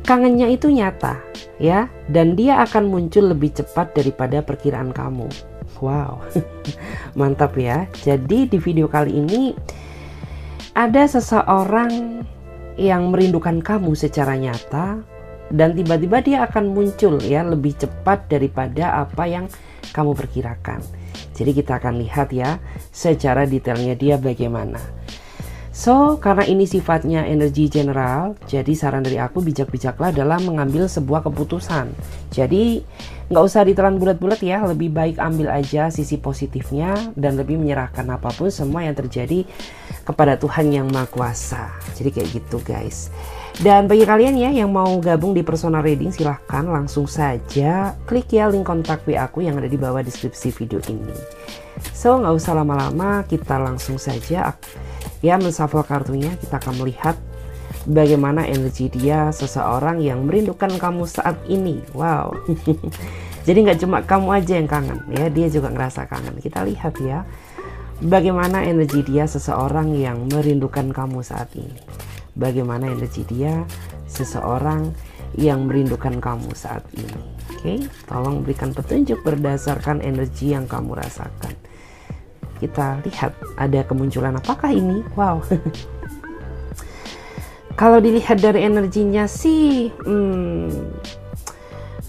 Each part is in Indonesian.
Kangennya itu nyata ya, dan dia akan muncul lebih cepat daripada perkiraan kamu. Wow, mantap ya. Jadi di video kali ini ada seseorang yang merindukan kamu secara nyata, dan tiba-tiba dia akan muncul ya lebih cepat daripada apa yang kamu perkirakan. Jadi kita akan lihat ya secara detailnya dia bagaimana. So, karena ini sifatnya energi general, jadi saran dari aku bijak-bijaklah dalam mengambil sebuah keputusan. Jadi nggak usah ditelan bulat-bulat ya, lebih baik ambil aja sisi positifnya dan lebih menyerahkan apapun semua yang terjadi kepada Tuhan yang Maha Kuasa. Jadi kayak gitu guys. Dan bagi kalian ya yang mau gabung di personal reading, silahkan langsung saja klik ya link kontak WA aku yang ada di bawah deskripsi video ini. So, nggak usah lama-lama, kita langsung saja ya menshuffle kartunya. Kita akan melihat bagaimana energi dia seseorang yang merindukan kamu saat ini. Wow. Jadi nggak cuma kamu aja yang kangen ya, dia juga ngerasa kangen. Kita lihat ya bagaimana energi dia seseorang yang merindukan kamu saat ini. Bagaimana energi dia seseorang yang merindukan kamu saat ini. Oke, tolong berikan petunjuk berdasarkan energi yang kamu rasakan. Kita lihat ada kemunculan apakah ini. Wow. Kalau dilihat dari energinya sih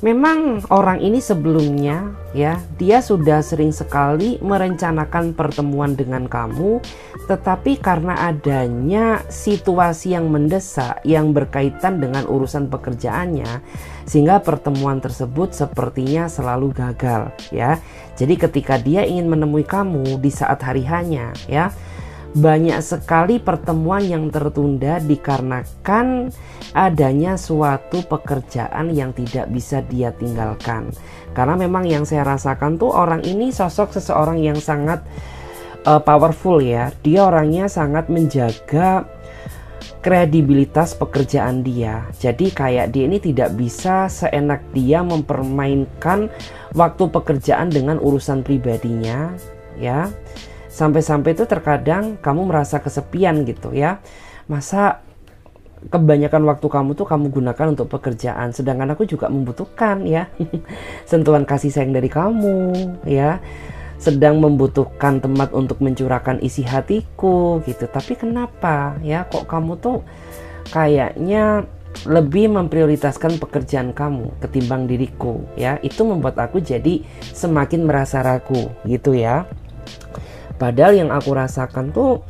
memang orang ini sebelumnya ya, dia sudah sering sekali merencanakan pertemuan dengan kamu, tetapi karena adanya situasi yang mendesak yang berkaitan dengan urusan pekerjaannya, sehingga pertemuan tersebut sepertinya selalu gagal ya. Jadi ketika dia ingin menemui kamu di saat hari hanya ya, banyak sekali pertemuan yang tertunda dikarenakan adanya suatu pekerjaan yang tidak bisa dia tinggalkan. Karena memang yang saya rasakan tuh orang ini sosok seseorang yang sangat powerful ya. Dia orangnya sangat menjaga kredibilitas pekerjaan dia. Jadi kayak dia ini tidak bisa seenak dia mempermainkan waktu pekerjaan dengan urusan pribadinya ya. Sampai-sampai itu terkadang kamu merasa kesepian gitu ya. Masa kebanyakan waktu kamu tuh kamu gunakan untuk pekerjaan, sedangkan aku juga membutuhkan ya sentuhan kasih sayang dari kamu ya. Sedang membutuhkan tempat untuk mencurahkan isi hatiku gitu. Tapi kenapa ya kok kamu tuh kayaknya lebih memprioritaskan pekerjaan kamu ketimbang diriku ya. Itu membuat aku jadi semakin merasa ragu gitu ya. Padahal yang aku rasakan tuh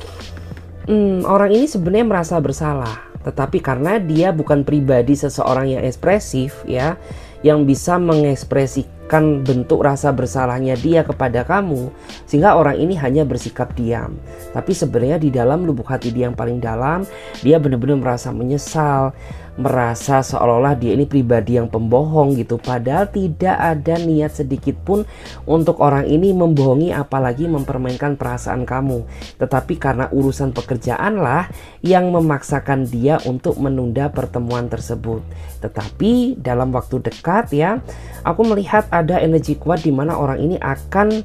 orang ini sebenarnya merasa bersalah, tetapi karena dia bukan pribadi seseorang yang ekspresif ya, yang bisa mengekspresikan bentuk rasa bersalahnya dia kepada kamu, sehingga orang ini hanya bersikap diam. Tapi sebenarnya di dalam lubuk hati dia yang paling dalam, dia benar-benar merasa menyesal, merasa seolah-olah dia ini pribadi yang pembohong gitu. Padahal tidak ada niat sedikit pun untuk orang ini membohongi, apalagi mempermainkan perasaan kamu. Tetapi karena urusan pekerjaan lah yang memaksakan dia untuk menunda pertemuan tersebut. Tetapi dalam waktu dekat ya, aku melihat ada energi kuat di mana orang ini akan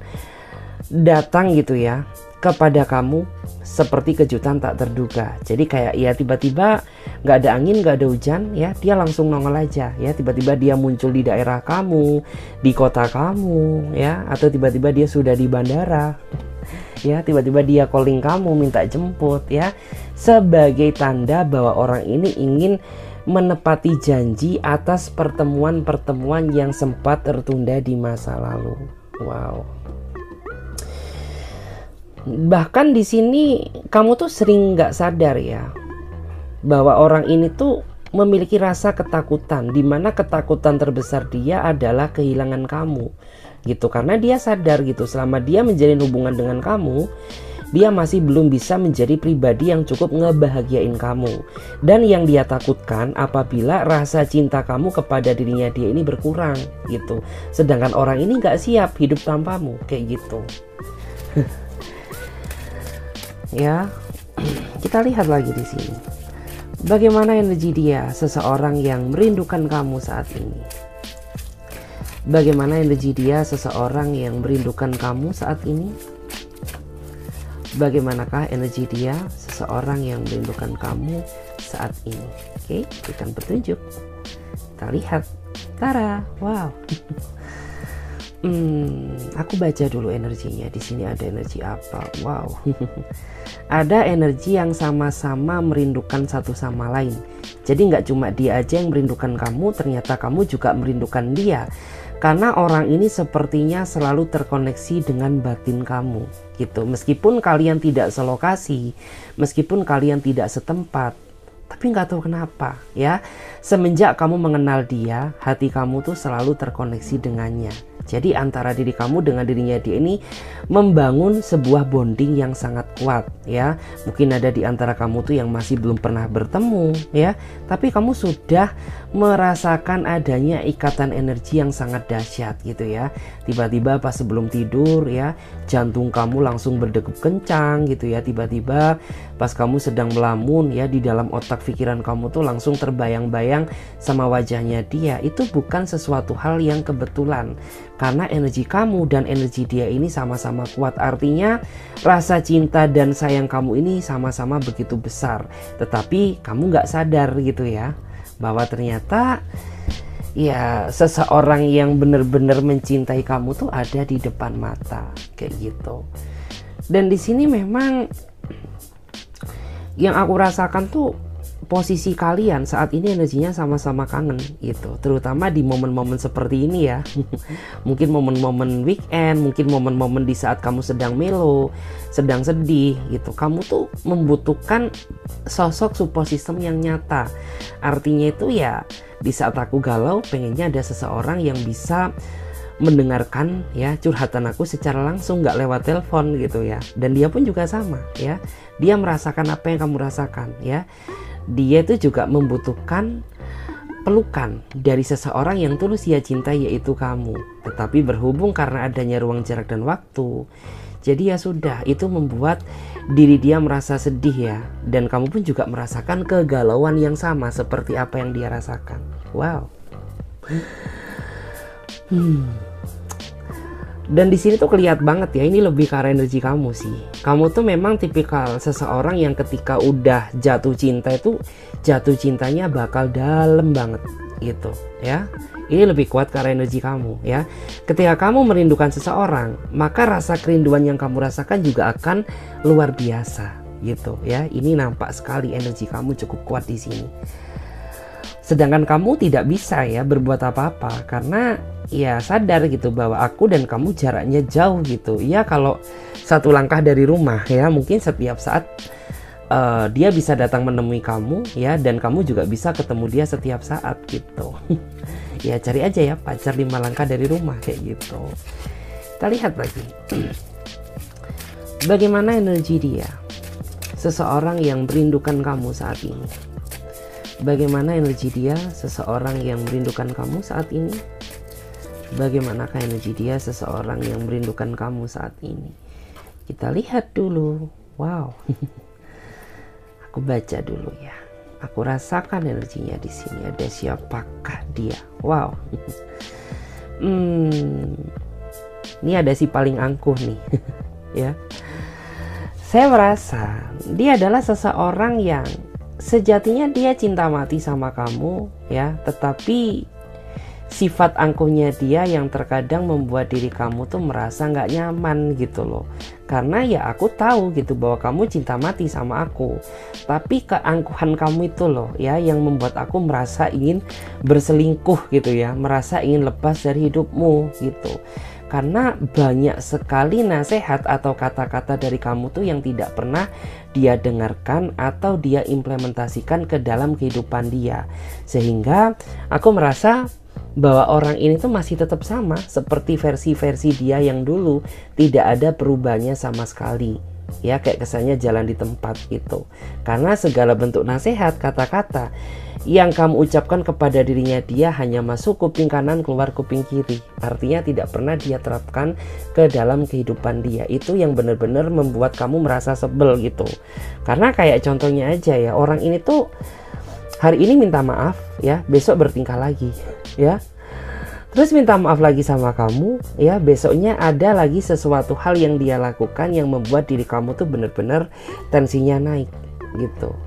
datang gitu ya kepada kamu seperti kejutan tak terduga. Jadi kayak ya tiba-tiba nggak ada angin, nggak ada hujan ya, dia langsung nongol aja ya. Tiba-tiba dia muncul di daerah kamu, di kota kamu ya, atau tiba-tiba dia sudah di bandara ya, tiba-tiba dia calling kamu minta jemput ya, sebagai tanda bahwa orang ini ingin menepati janji atas pertemuan-pertemuan yang sempat tertunda di masa lalu. Wow. Bahkan di sini kamu tuh sering nggak sadar ya bahwa orang ini tuh memiliki rasa ketakutan, di mana ketakutan terbesar dia adalah kehilangan kamu gitu. Karena dia sadar gitu, selama dia menjalin hubungan dengan kamu, dia masih belum bisa menjadi pribadi yang cukup ngebahagiain kamu. Dan yang dia takutkan apabila rasa cinta kamu kepada dirinya dia ini berkurang gitu. Sedangkan orang ini nggak siap hidup tanpamu kayak gitu. Ya, kita lihat lagi di sini. Bagaimana energi dia, seseorang yang merindukan kamu saat ini. Bagaimana energi dia, seseorang yang merindukan kamu saat ini? Bagaimanakah energi dia, seseorang yang merindukan kamu saat ini? Oke, berikan petunjuk. Kita lihat. Tara, wow. Aku baca dulu energinya. Di sini ada energi apa? Wow. Ada energi yang sama-sama merindukan satu sama lain. Jadi nggak cuma dia aja yang merindukan kamu, ternyata kamu juga merindukan dia. Karena orang ini sepertinya selalu terkoneksi dengan batin kamu gitu. Meskipun kalian tidak selokasi, meskipun kalian tidak setempat, tapi nggak tahu kenapa ya, semenjak kamu mengenal dia, hati kamu tuh selalu terkoneksi dengannya. Jadi antara diri kamu dengan dirinya dia ini membangun sebuah bonding yang sangat kuat ya. Mungkin ada di antara kamu tuh yang masih belum pernah bertemu ya, tapi kamu sudah merasakan adanya ikatan energi yang sangat dahsyat gitu ya. Tiba-tiba pas sebelum tidur ya, jantung kamu langsung berdegup kencang gitu ya. Tiba-tiba pas kamu sedang melamun ya, di dalam otak pikiran kamu tuh langsung terbayang-bayang sama wajahnya dia. Itu bukan sesuatu hal yang kebetulan, karena energi kamu dan energi dia ini sama-sama kuat. Artinya rasa cinta dan sayang kamu ini sama-sama begitu besar, tetapi kamu nggak sadar gitu ya, bahwa ternyata ya seseorang yang benar-benar mencintai kamu tuh ada di depan mata kayak gitu. Dan di sini memang yang aku rasakan tuh posisi kalian saat ini energinya sama-sama kangen gitu, terutama di momen-momen seperti ini ya. Mungkin momen-momen weekend, mungkin momen-momen di saat kamu sedang melo, sedang sedih gitu. Kamu tuh membutuhkan sosok support system yang nyata. Artinya itu ya, di saat aku galau pengennya ada seseorang yang bisa mendengarkan ya curhatan aku secara langsung, nggak lewat telepon gitu ya. Dan dia pun juga sama ya, dia merasakan apa yang kamu rasakan ya. Dia itu juga membutuhkan pelukan dari seseorang yang tulus dia cintai, yaitu kamu. Tetapi berhubung karena adanya ruang jarak dan waktu, jadi ya sudah, itu membuat diri dia merasa sedih ya. Dan kamu pun juga merasakan kegalauan yang sama seperti apa yang dia rasakan. Wow. Dan di sini tuh kelihatan banget ya, ini lebih ke arah energi kamu sih. Kamu tuh memang tipikal seseorang yang ketika udah jatuh cinta itu jatuh cintanya bakal dalam banget gitu ya. Ini lebih kuat ke arah energi kamu ya. Ketika kamu merindukan seseorang, maka rasa kerinduan yang kamu rasakan juga akan luar biasa gitu ya. Ini nampak sekali energi kamu cukup kuat di sini. Sedangkan kamu tidak bisa ya berbuat apa-apa karena ya sadar gitu bahwa aku dan kamu jaraknya jauh gitu. Ya kalau satu langkah dari rumah ya, mungkin setiap saat dia bisa datang menemui kamu ya, dan kamu juga bisa ketemu dia setiap saat gitu. Ya cari aja ya pacar 5 langkah dari rumah kayak gitu. Kita lihat lagi. Bagaimana energi dia, seseorang yang merindukan kamu saat ini. Bagaimana energi dia, seseorang yang merindukan kamu saat ini? Bagaimanakah energi dia, seseorang yang merindukan kamu saat ini? Kita lihat dulu. Wow. Aku baca dulu ya. Aku rasakan energinya di sini. Ada siapakah dia? Wow. Ini ada si paling angkuh nih. Ya. Saya merasa dia adalah seseorang yang sejatinya dia cinta mati sama kamu ya, tetapi sifat angkuhnya dia yang terkadang membuat diri kamu tuh merasa nggak nyaman gitu loh. Karena ya aku tahu gitu bahwa kamu cinta mati sama aku, tapi keangkuhan kamu itu loh ya yang membuat aku merasa ingin berselingkuh gitu ya, merasa ingin lepas dari hidupmu gitu. Karena banyak sekali nasihat atau kata-kata dari kamu tuh yang tidak pernah dia dengarkan atau dia implementasikan ke dalam kehidupan dia. Sehingga aku merasa bahwa orang ini tuh masih tetap sama seperti versi-versi dia yang dulu, tidak ada perubahannya sama sekali. Ya kayak kesannya jalan di tempat gitu. Karena segala bentuk nasihat, kata-kata yang kamu ucapkan kepada dirinya dia hanya masuk kuping kanan, keluar kuping kiri. Artinya tidak pernah dia terapkan ke dalam kehidupan dia. Itu yang benar-benar membuat kamu merasa sebel gitu. Karena kayak contohnya aja ya, orang ini tuh hari ini minta maaf ya, besok bertingkah lagi ya. terus minta maaf lagi sama kamu, ya besoknya ada lagi sesuatu hal yang dia lakukan yang membuat diri kamu tuh bener-bener tensinya naik gitu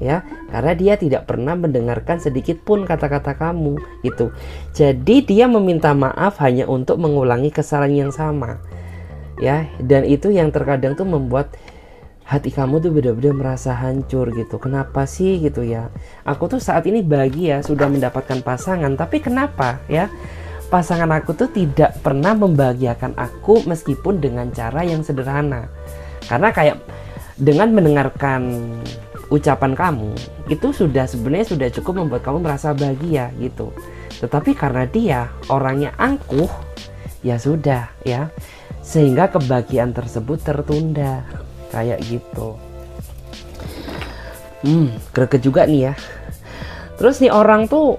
ya, karena dia tidak pernah mendengarkan sedikit pun kata-kata kamu gitu. Jadi dia meminta maaf hanya untuk mengulangi kesalahan yang sama ya, dan itu yang terkadang tuh membuat hati kamu tuh benar-benar merasa hancur gitu. Kenapa sih gitu ya, aku tuh saat ini bahagia sudah mendapatkan pasangan, tapi kenapa ya pasangan aku tuh tidak pernah membahagiakan aku meskipun dengan cara yang sederhana. Karena kayak dengan mendengarkan ucapan kamu itu sebenarnya sudah cukup membuat kamu merasa bahagia gitu. Tetapi karena dia orangnya angkuh, ya sudah ya, sehingga kebahagiaan tersebut tertunda kayak gitu. Greget juga nih ya. Terus nih orang tuh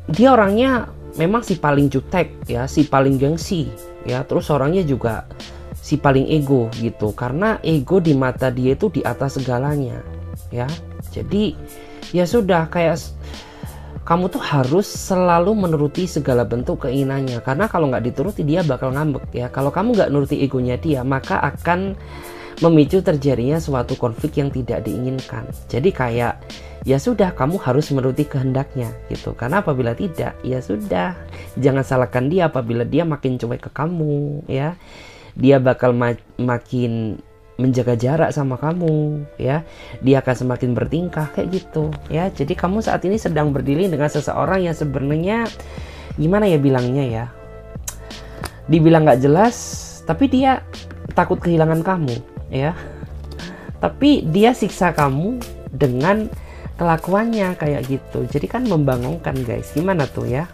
dia orangnya memang si paling jutek ya, si paling gengsi ya, terus orangnya juga si paling ego gitu, karena ego di mata dia itu di atas segalanya ya. Jadi ya sudah, kayak kamu tuh harus selalu menuruti segala bentuk keinginannya, karena kalau nggak dituruti dia bakal ngambek ya. Kalau kamu nggak nuruti egonya dia, maka akan memicu terjadinya suatu konflik yang tidak diinginkan. Jadi kayak ya sudah, kamu harus menuruti kehendaknya gitu, karena apabila tidak ya sudah, jangan salahkan dia apabila dia makin cuek ke kamu ya. Dia bakal makin menjaga jarak sama kamu ya, dia akan semakin bertingkah kayak gitu ya. Jadi kamu saat ini sedang berdiri dengan seseorang yang sebenarnya gimana ya bilangnya ya, dibilang nggak jelas, tapi dia takut kehilangan kamu ya, tapi dia siksa kamu dengan kelakuannya kayak gitu. Jadi kan membangunkan guys, gimana tuh ya.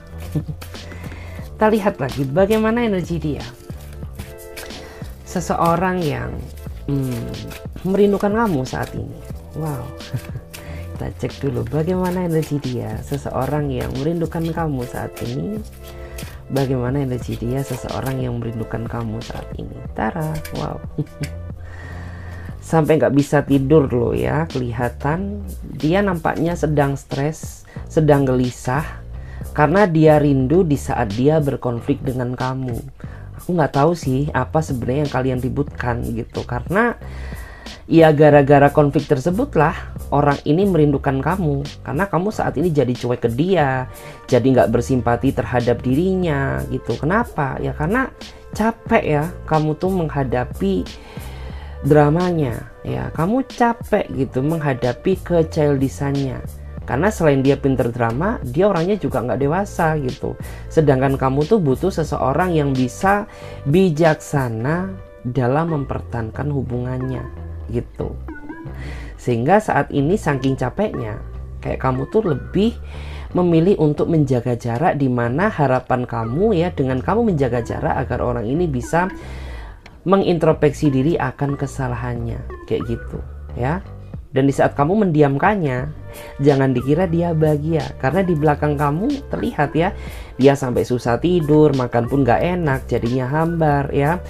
Kita lihat lagi bagaimana energi dia. Seseorang yang merindukan kamu saat ini. Wow. Kita cek dulu bagaimana energi dia, seseorang yang merindukan kamu saat ini. Bagaimana energi dia, seseorang yang merindukan kamu saat ini. Tara, wow. Sampai nggak bisa tidur loh ya, kelihatan dia nampaknya sedang stres, sedang gelisah, karena dia rindu di saat dia berkonflik dengan kamu. Aku nggak tahu sih apa sebenarnya yang kalian ributkan gitu, karena ya gara-gara konflik tersebutlah orang ini merindukan kamu, karena kamu saat ini jadi cuek ke dia, jadi nggak bersimpati terhadap dirinya gitu. Kenapa? Ya karena capek ya kamu tuh menghadapi dramanya ya, kamu capek gitu menghadapi kechildishannya, karena selain dia pinter drama, dia orangnya juga nggak dewasa gitu. Sedangkan kamu tuh butuh seseorang yang bisa bijaksana dalam mempertahankan hubungannya gitu. Sehingga saat ini saking capeknya, kayak kamu tuh lebih memilih untuk menjaga jarak, di mana harapan kamu ya dengan kamu menjaga jarak agar orang ini bisa mengintrospeksi diri akan kesalahannya kayak gitu ya. Dan di saat kamu mendiamkannya, jangan dikira dia bahagia, karena di belakang kamu terlihat ya, dia sampai susah tidur, makan pun gak enak, jadinya hambar ya,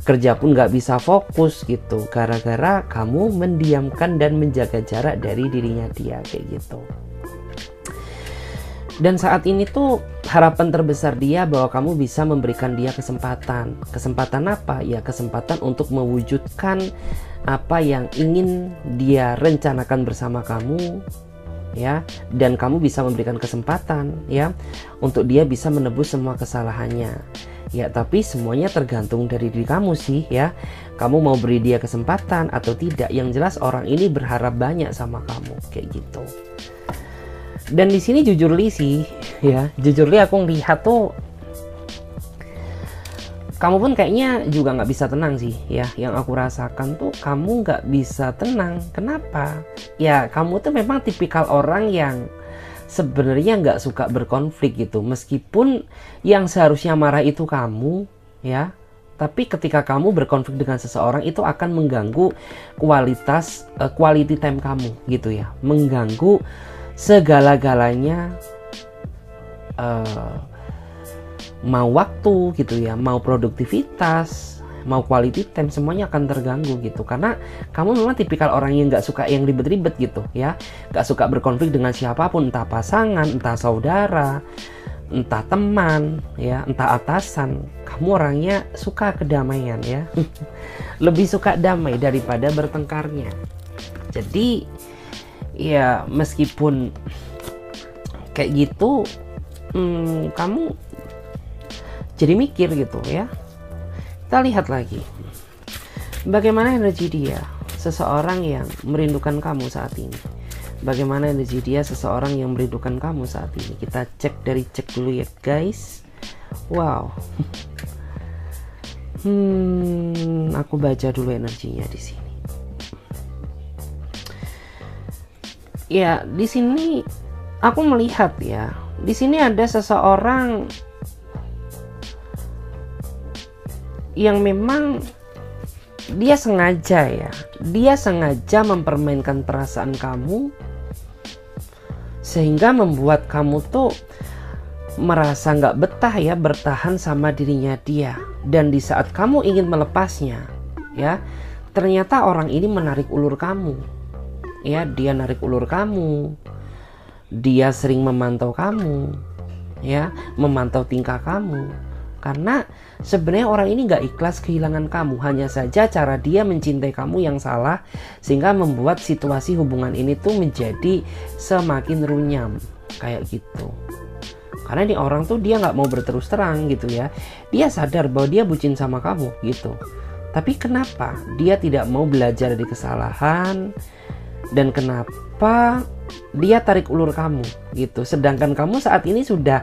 kerja pun gak bisa fokus gitu, gara-gara kamu mendiamkan dan menjaga jarak dari dirinya dia kayak gitu. Dan saat ini tuh harapan terbesar dia bahwa kamu bisa memberikan dia kesempatan. Kesempatan apa? Ya kesempatan untuk mewujudkan apa yang ingin dia rencanakan bersama kamu ya, dan kamu bisa memberikan kesempatan ya untuk dia bisa menebus semua kesalahannya. Ya tapi semuanya tergantung dari diri kamu sih ya. Kamu mau beri dia kesempatan atau tidak. Yang jelas orang ini berharap banyak sama kamu kayak gitu. Dan di sini jujur li sih ya, jujur li aku ngelihat tuh kamu pun kayaknya juga nggak bisa tenang sih ya. Yang aku rasakan tuh kamu nggak bisa tenang. Kenapa? Ya kamu tuh memang tipikal orang yang sebenarnya nggak suka berkonflik gitu. Meskipun yang seharusnya marah itu kamu ya, tapi ketika kamu berkonflik dengan seseorang itu akan mengganggu kualitas quality time kamu gitu ya, mengganggu segala-galanya, mau waktu gitu ya, mau produktivitas, mau quality time, semuanya akan terganggu gitu. Karena kamu memang tipikal orang yang nggak suka yang ribet-ribet gitu ya, nggak suka berkonflik dengan siapapun, entah pasangan, entah saudara, entah teman ya, entah atasan, kamu orangnya suka kedamaian ya. Lebih suka damai daripada bertengkarnya. Jadi ya meskipun kayak gitu, kamu jadi mikir gitu ya. Kita lihat lagi bagaimana energi dia, seseorang yang merindukan kamu saat ini. Bagaimana energi dia, seseorang yang merindukan kamu saat ini. Kita cek dulu ya guys. Wow. Aku baca dulu energinya di sini. Ya, di sini aku melihat ya, di sini ada seseorang yang memang dia sengaja mempermainkan perasaan kamu sehingga membuat kamu tuh merasa nggak betah ya bertahan sama dirinya dia. Dan di saat kamu ingin melepasnya ya, ternyata orang ini menarik ulur kamu ya. Dia narik ulur kamu, dia sering memantau kamu ya, memantau tingkah kamu. Karena sebenarnya orang ini gak ikhlas kehilangan kamu. Hanya saja cara dia mencintai kamu yang salah, sehingga membuat situasi hubungan ini tuh menjadi semakin runyam kayak gitu. Karena ini orang tuh dia gak mau berterus terang gitu ya. Dia sadar bahwa dia bucin sama kamu gitu. Tapi kenapa dia tidak mau belajar dari kesalahan, dan kenapa dia tarik ulur kamu gitu. Sedangkan kamu saat ini sudah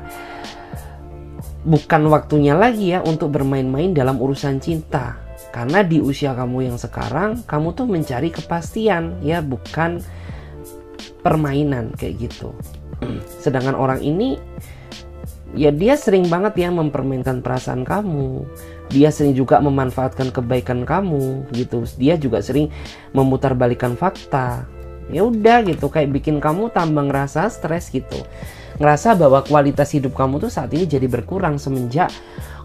bukan waktunya lagi ya untuk bermain-main dalam urusan cinta. Karena di usia kamu yang sekarang, kamu tuh mencari kepastian ya, bukan permainan kayak gitu. Sedangkan orang ini ya dia sering banget ya mempermainkan perasaan kamu. Dia sering juga memanfaatkan kebaikan kamu gitu. Dia juga sering memutarbalikkan fakta. Ya udah gitu, kayak bikin kamu tambah ngerasa stres gitu. Ngerasa bahwa kualitas hidup kamu tuh saat ini jadi berkurang semenjak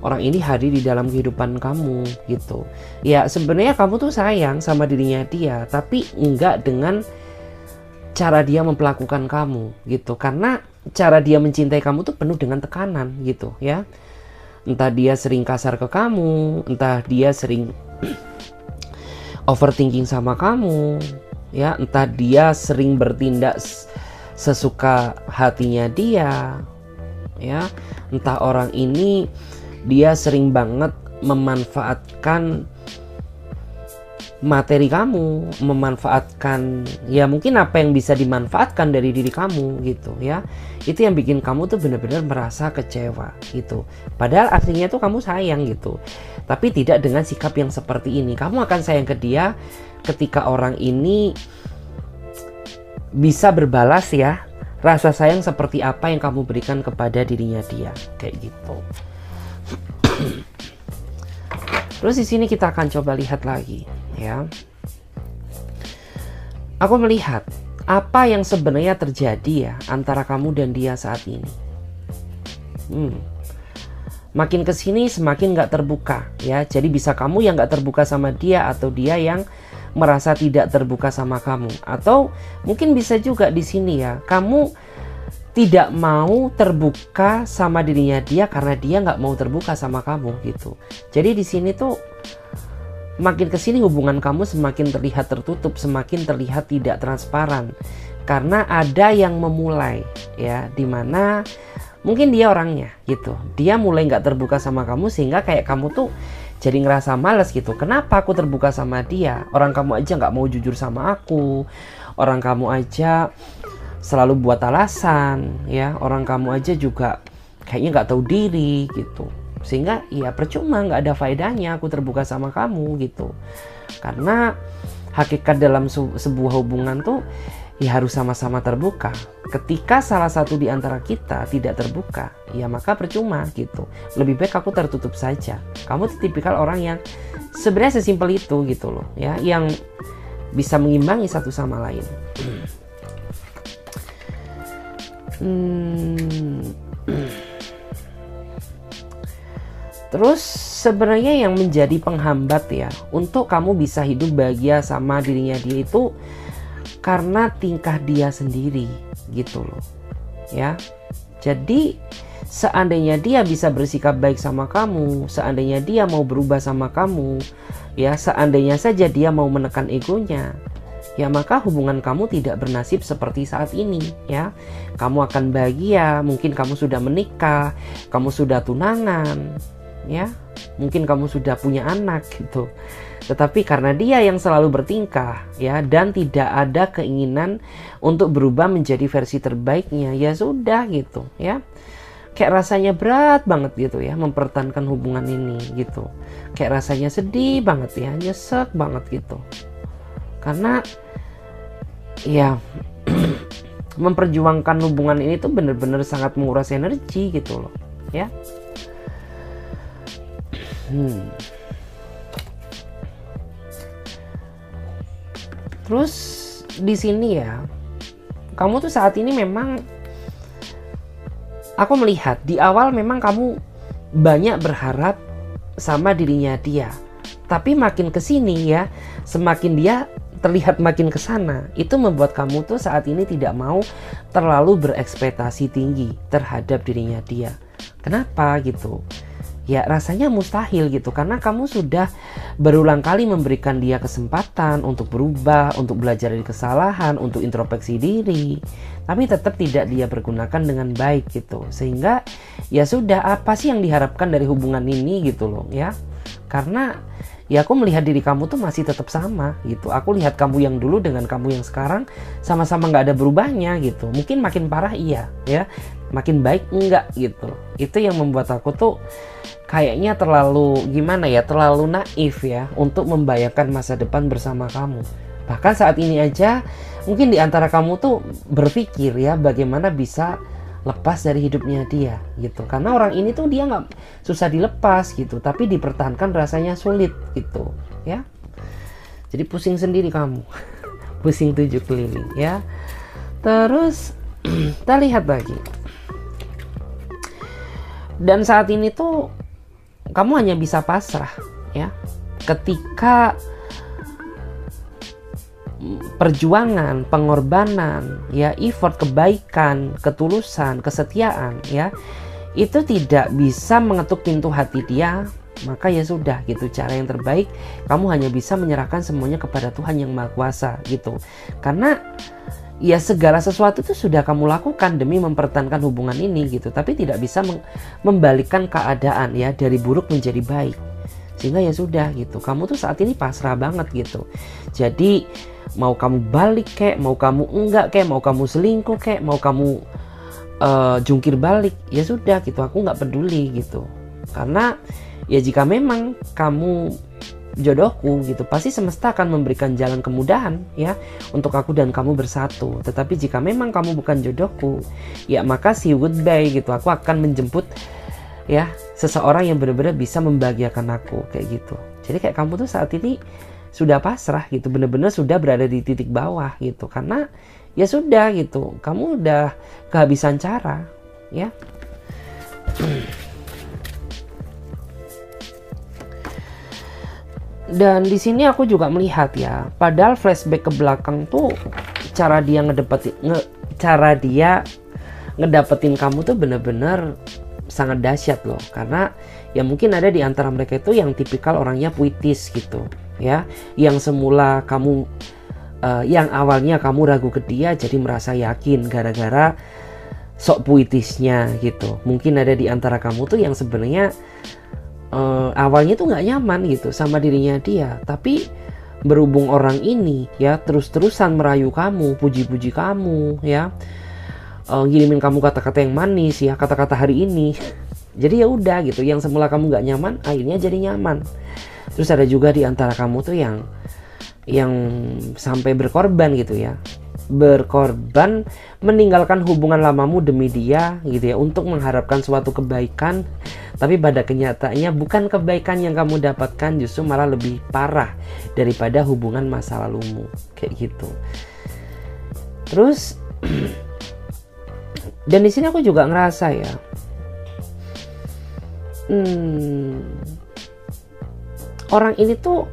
orang ini hadir di dalam kehidupan kamu gitu. Ya sebenarnya kamu tuh sayang sama dirinya dia, tapi enggak dengan cara dia memperlakukan kamu gitu. Karena cara dia mencintai kamu tuh penuh dengan tekanan gitu ya. Entah dia sering kasar ke kamu, entah dia sering overthinking sama kamu ya, entah dia sering bertindak sesuka hatinya dia ya, entah orang ini dia sering banget memanfaatkan materi kamu, memanfaatkan ya mungkin apa yang bisa dimanfaatkan dari diri kamu gitu ya. Itu yang bikin kamu tuh benar-benar merasa kecewa gitu. Padahal aslinya tuh kamu sayang gitu, tapi tidak dengan sikap yang seperti ini. Kamu akan sayang ke dia ketika orang ini bisa berbalas ya rasa sayang seperti apa yang kamu berikan kepada dirinya dia kayak gitu. Terus di sini kita akan coba lihat lagi ya. Aku melihat apa yang sebenarnya terjadi ya antara kamu dan dia saat ini. Makin kesini semakin gak terbuka ya. Jadi bisa kamu yang gak terbuka sama dia, atau dia yang merasa tidak terbuka sama kamu. Atau mungkin bisa juga di sini ya, kamu tidak mau terbuka sama dirinya dia karena dia nggak mau terbuka sama kamu gitu. Jadi di sini tuh makin kesini hubungan kamu semakin terlihat tertutup, semakin terlihat tidak transparan. Karena ada yang memulai ya, dimana mungkin dia orangnya gitu. Dia mulai nggak terbuka sama kamu sehingga kayak kamu tuh jadi ngerasa malas gitu. Kenapa aku terbuka sama dia? Orang kamu aja nggak mau jujur sama aku. Orang kamu aja selalu buat alasan ya. Orang kamu aja juga kayaknya nggak tahu diri gitu. Sehingga ya percuma, nggak ada faedahnya aku terbuka sama kamu gitu. Karena hakikat dalam sebuah hubungan tuh ya harus sama-sama terbuka. Ketika salah satu di antara kita tidak terbuka, ya maka percuma gitu. Lebih baik aku tertutup saja. Kamu tipikal orang yang sebenarnya sesimpel itu gitu loh ya, yang bisa mengimbangi satu sama lain. Terus sebenarnya yang menjadi penghambat ya untuk kamu bisa hidup bahagia sama dirinya dia itu karena tingkah dia sendiri gitu loh ya. Jadi seandainya dia bisa bersikap baik sama kamu, seandainya dia mau berubah sama kamu, ya seandainya saja dia mau menekan egonya, ya maka hubungan kamu tidak bernasib seperti saat ini ya. Kamu akan bahagia, mungkin kamu sudah menikah, kamu sudah tunangan, ya mungkin kamu sudah punya anak gitu. Tetapi karena dia yang selalu bertingkah ya, dan tidak ada keinginan untuk berubah menjadi versi terbaiknya, ya sudah gitu ya. Kayak rasanya berat banget gitu ya mempertahankan hubungan ini gitu. Kayak rasanya sedih banget ya, nyesek banget gitu. Karena ya memperjuangkan hubungan ini tuh bener-bener sangat menguras energi gitu loh ya. Terus di sini ya, kamu tuh saat ini memang, aku melihat di awal memang kamu banyak berharap sama dirinya dia. Tapi makin kesini ya, semakin dia terlihat makin kesana, itu membuat kamu tuh saat ini tidak mau terlalu berekspektasi tinggi terhadap dirinya dia. Kenapa gitu? Ya rasanya mustahil gitu, karena kamu sudah berulang kali memberikan dia kesempatan untuk berubah, untuk belajar dari kesalahan, untuk introspeksi diri, tapi tetap tidak dia pergunakan dengan baik gitu. Sehingga ya sudah, apa sih yang diharapkan dari hubungan ini gitu loh ya. Karena ya aku melihat diri kamu tuh masih tetap sama gitu. Aku lihat kamu yang dulu dengan kamu yang sekarang sama-sama nggak ada berubahnya gitu. Mungkin makin parah iya ya, makin baik enggak gitu. Itu yang membuat aku tuh kayaknya terlalu gimana ya, terlalu naif ya untuk membayangkan masa depan bersama kamu. Bahkan saat ini aja mungkin di antara kamu tuh berpikir ya bagaimana bisa lepas dari hidupnya dia gitu. Karena orang ini tuh dia nggak susah dilepas gitu, tapi dipertahankan rasanya sulit gitu ya. Jadi pusing sendiri kamu. Pusing 7 keliling ya. Terus kita lihat lagi. Dan saat ini tuh kamu hanya bisa pasrah ya. Ketika perjuangan, pengorbanan, ya effort, kebaikan, ketulusan, kesetiaan ya, itu tidak bisa mengetuk pintu hati dia, maka ya sudah gitu, cara yang terbaik kamu hanya bisa menyerahkan semuanya kepada Tuhan yang Maha Kuasa gitu. Karena ya segala sesuatu itu sudah kamu lakukan demi mempertahankan hubungan ini gitu, tapi tidak bisa membalikkan keadaan ya dari buruk menjadi baik. Sehingga ya sudah gitu, kamu tuh saat ini pasrah banget gitu. Jadi mau kamu balik kek, mau kamu enggak kek, mau kamu selingkuh kek, mau kamu jungkir balik, ya sudah gitu, aku nggak peduli gitu. Karena ya jika memang kamu jodohku gitu, pasti semesta akan memberikan jalan kemudahan ya untuk aku dan kamu bersatu. Tetapi jika memang kamu bukan jodohku, ya maka see you goodbye gitu. Aku akan menjemput ya seseorang yang benar-benar bisa membahagiakan aku kayak gitu. Jadi kayak kamu tuh saat ini sudah pasrah gitu, benar-benar sudah berada di titik bawah gitu. Karena ya sudah gitu, kamu udah kehabisan cara ya. Dan di sini aku juga melihat ya, padahal flashback ke belakang tuh cara dia ngedapetin kamu tuh bener-bener sangat dahsyat loh. Karena ya mungkin ada di antara mereka itu yang tipikal orangnya puitis gitu ya, yang semula kamu yang awalnya kamu ragu ke dia jadi merasa yakin gara-gara sok puitisnya gitu. Mungkin ada di antara kamu tuh yang sebenarnya awalnya tuh nggak nyaman gitu sama dirinya dia, tapi berhubung orang ini ya terus-terusan merayu kamu, puji-puji kamu ya, ngirimin kamu kata-kata yang manis ya, kata-kata hari ini. Jadi ya udah gitu, yang semula kamu nggak nyaman akhirnya jadi nyaman. Terus ada juga di antara kamu tuh yang sampai berkorban gitu ya, berkorban meninggalkan hubungan lamamu demi dia gitu ya, untuk mengharapkan suatu kebaikan. Tapi pada kenyataannya bukan kebaikan yang kamu dapatkan, justru malah lebih parah daripada hubungan masa lalumu kayak gitu. Terus dan di sini aku juga ngerasa ya, orang ini tuh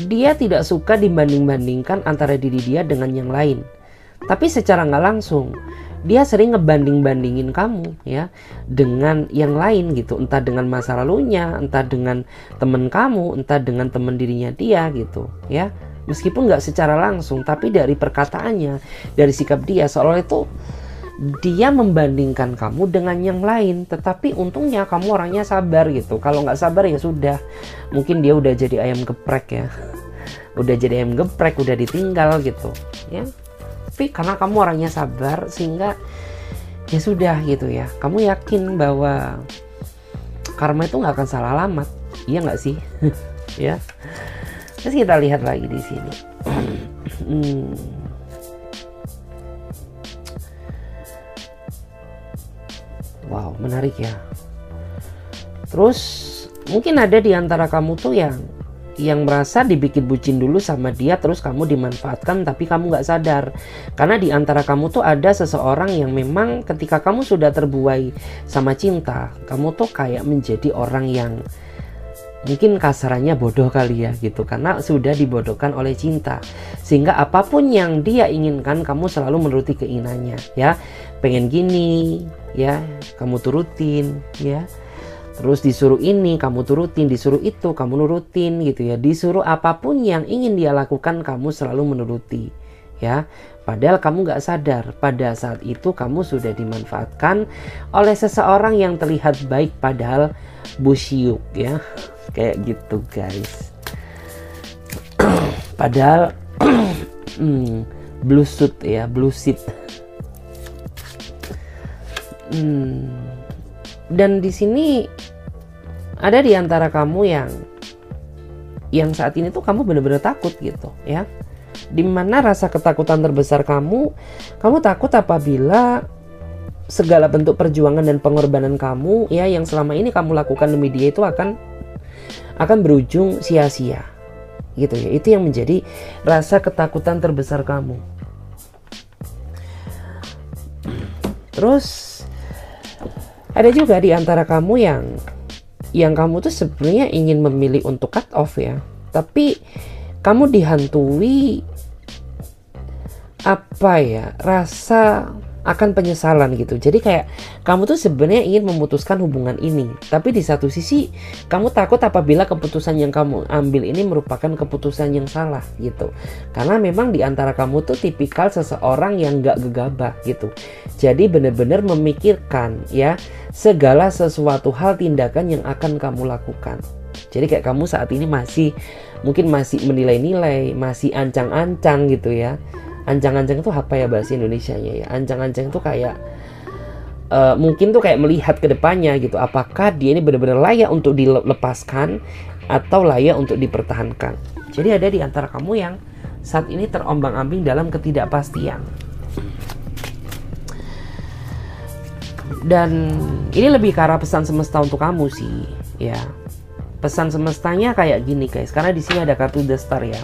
dia tidak suka dibanding-bandingkan antara diri dia dengan yang lain. Tapi secara nggak langsung dia sering ngebanding-bandingin kamu ya dengan yang lain gitu, entah dengan masa lalunya, entah dengan temen kamu, entah dengan temen dirinya dia gitu ya. Meskipun nggak secara langsung, tapi dari perkataannya, dari sikap dia, seolah itu dia membandingkan kamu dengan yang lain. Tetapi untungnya kamu orangnya sabar gitu. Kalau nggak sabar ya sudah, mungkin dia udah jadi ayam geprek ya, udah jadi ayam geprek, udah ditinggal gitu ya. Tapi karena kamu orangnya sabar, sehingga ya sudah gitu ya, kamu yakin bahwa karma itu nggak akan salah alamat, iya nggak sih? Ya. Terus kita lihat lagi di sini. Wow, menarik ya. Terus mungkin ada di antara kamu tuh yang merasa dibikin bucin dulu sama dia, terus kamu dimanfaatkan tapi kamu nggak sadar. Karena di antara kamu tuh ada seseorang yang memang ketika kamu sudah terbuai sama cinta, kamu tuh kayak menjadi orang yang mungkin kasarannya bodoh kali ya gitu, karena sudah dibodohkan oleh cinta, sehingga apapun yang dia inginkan kamu selalu menuruti keinginannya ya. Pengen gini ya, kamu turutin ya. Terus disuruh ini kamu turutin, disuruh itu kamu nurutin gitu ya. Disuruh apapun yang ingin dia lakukan kamu selalu menuruti ya. Padahal kamu gak sadar pada saat itu kamu sudah dimanfaatkan oleh seseorang yang terlihat baik padahal busyuk ya. Kayak gitu guys. Padahal blusut ya, blusit. Dan di sini ada di antara kamu yang saat ini tuh kamu benar-benar takut gitu ya. Dimana rasa ketakutan terbesar kamu takut apabila segala bentuk perjuangan dan pengorbanan kamu ya yang selama ini kamu lakukan demi dia itu akan berujung sia-sia gitu ya. Itu yang menjadi rasa ketakutan terbesar kamu. Terus ada juga di antara kamu yang kamu tuh sebenarnya ingin memilih untuk cut off ya, tapi kamu dihantui rasa akan penyesalan gitu. Jadi kayak kamu tuh sebenarnya ingin memutuskan hubungan ini, tapi di satu sisi kamu takut apabila keputusan yang kamu ambil ini merupakan keputusan yang salah gitu. Karena memang di antara kamu tuh tipikal seseorang yang gak gegabah gitu. Jadi benar-benar memikirkan ya segala sesuatu hal tindakan yang akan kamu lakukan. Jadi kayak kamu saat ini mungkin masih menilai-nilai, masih ancang-ancang gitu ya. Ancang-ancang itu apa ya bahasa Indonesianya ya? Ancang-ancang itu kayak mungkin tuh kayak melihat ke depannya gitu. Apakah dia ini benar-benar layak untuk dilepaskan atau layak untuk dipertahankan. Jadi ada di antara kamu yang saat ini terombang-ambing dalam ketidakpastian. Dan ini lebih ke arah pesan semesta untuk kamu sih ya. Pesan semestanya kayak gini guys, karena di sini ada kartu The Star ya.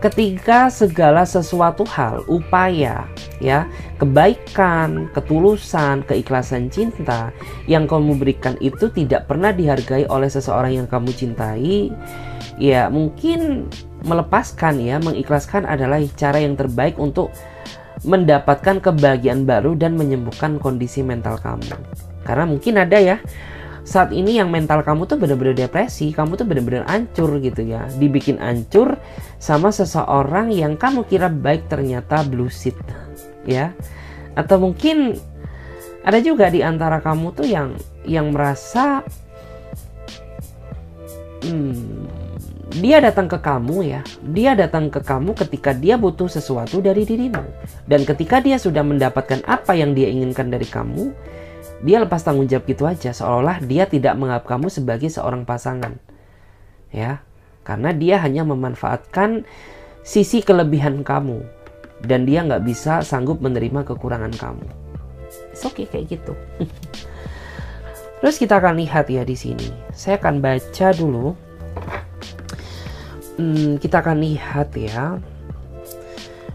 Ketika segala sesuatu hal, upaya, ya, kebaikan, ketulusan, keikhlasan cinta yang kamu berikan itu tidak pernah dihargai oleh seseorang yang kamu cintai, ya mungkin melepaskan ya, mengikhlaskan adalah cara yang terbaik untuk mendapatkan kebahagiaan baru dan menyembuhkan kondisi mental kamu. Karena mungkin ada ya, saat ini yang mental kamu tuh benar-benar depresi, kamu tuh benar-benar hancur gitu ya. Dibikin hancur sama seseorang yang kamu kira baik ternyata bullshit ya. Atau mungkin ada juga di antara kamu tuh yang merasa dia datang ke kamu ya. Dia datang ke kamu ketika dia butuh sesuatu dari dirimu. Dan ketika dia sudah mendapatkan apa yang dia inginkan dari kamu, dia lepas tanggung jawab gitu aja, seolah-olah dia tidak menganggap kamu sebagai seorang pasangan ya, karena dia hanya memanfaatkan sisi kelebihan kamu dan dia nggak bisa sanggup menerima kekurangan kamu. It's okay kayak gitu. Terus kita akan lihat ya di sini. Saya akan baca dulu. Kita akan lihat ya.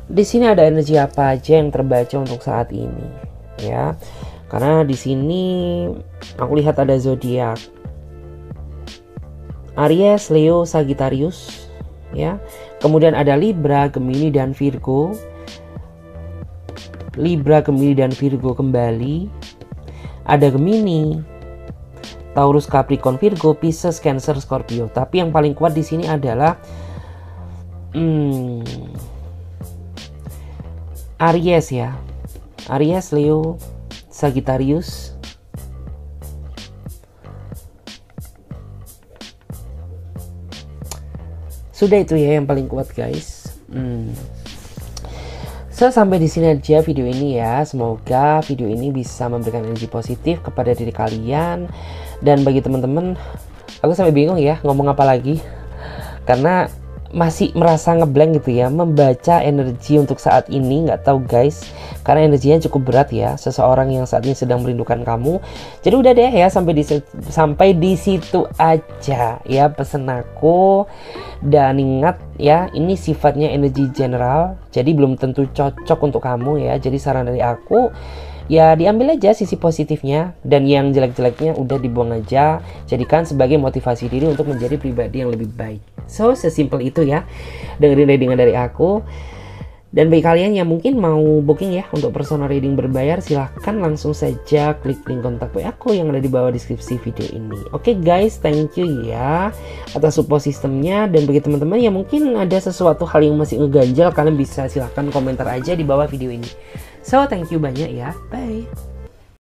Di sini ada energi apa aja yang terbaca untuk saat ini ya. Karena di sini aku lihat ada zodiak Aries, Leo, Sagittarius ya. Kemudian ada Libra, Gemini dan Virgo. Libra, Gemini, dan Virgo kembali. Ada Gemini, Taurus, Capricorn, Virgo, Pisces, Cancer, Scorpio. Tapi yang paling kuat di sini adalah Aries ya. Aries, Leo, Sagittarius. Sudah itu ya yang paling kuat guys. So, sampai di sini aja video ini ya. Semoga video ini bisa memberikan energi positif kepada diri kalian. Dan bagi teman-teman, aku sampai bingung ya ngomong apa lagi. Karena masih merasa ngeblank gitu ya, membaca energi untuk saat ini. Nggak tahu guys, karena energinya cukup berat ya, seseorang yang saat ini sedang merindukan kamu. Jadi udah deh ya, sampai di situ aja ya pesan aku. Dan ingat ya, ini sifatnya energi general, jadi belum tentu cocok untuk kamu ya. Jadi saran dari aku, ya diambil aja sisi positifnya, dan yang jelek-jeleknya udah dibuang aja. Jadikan sebagai motivasi diri untuk menjadi pribadi yang lebih baik. So, sesimpel itu ya, dengerin readingan dari aku. Dan bagi kalian yang mungkin mau booking ya untuk personal reading berbayar, silahkan langsung saja klik link kontak WA aku yang ada di bawah deskripsi video ini. Oke guys, thank you ya atas support sistemnya. Dan bagi teman-teman yang mungkin ada sesuatu hal yang masih ngeganjal, kalian bisa silahkan komentar aja di bawah video ini. So, thank you banyak ya. Bye.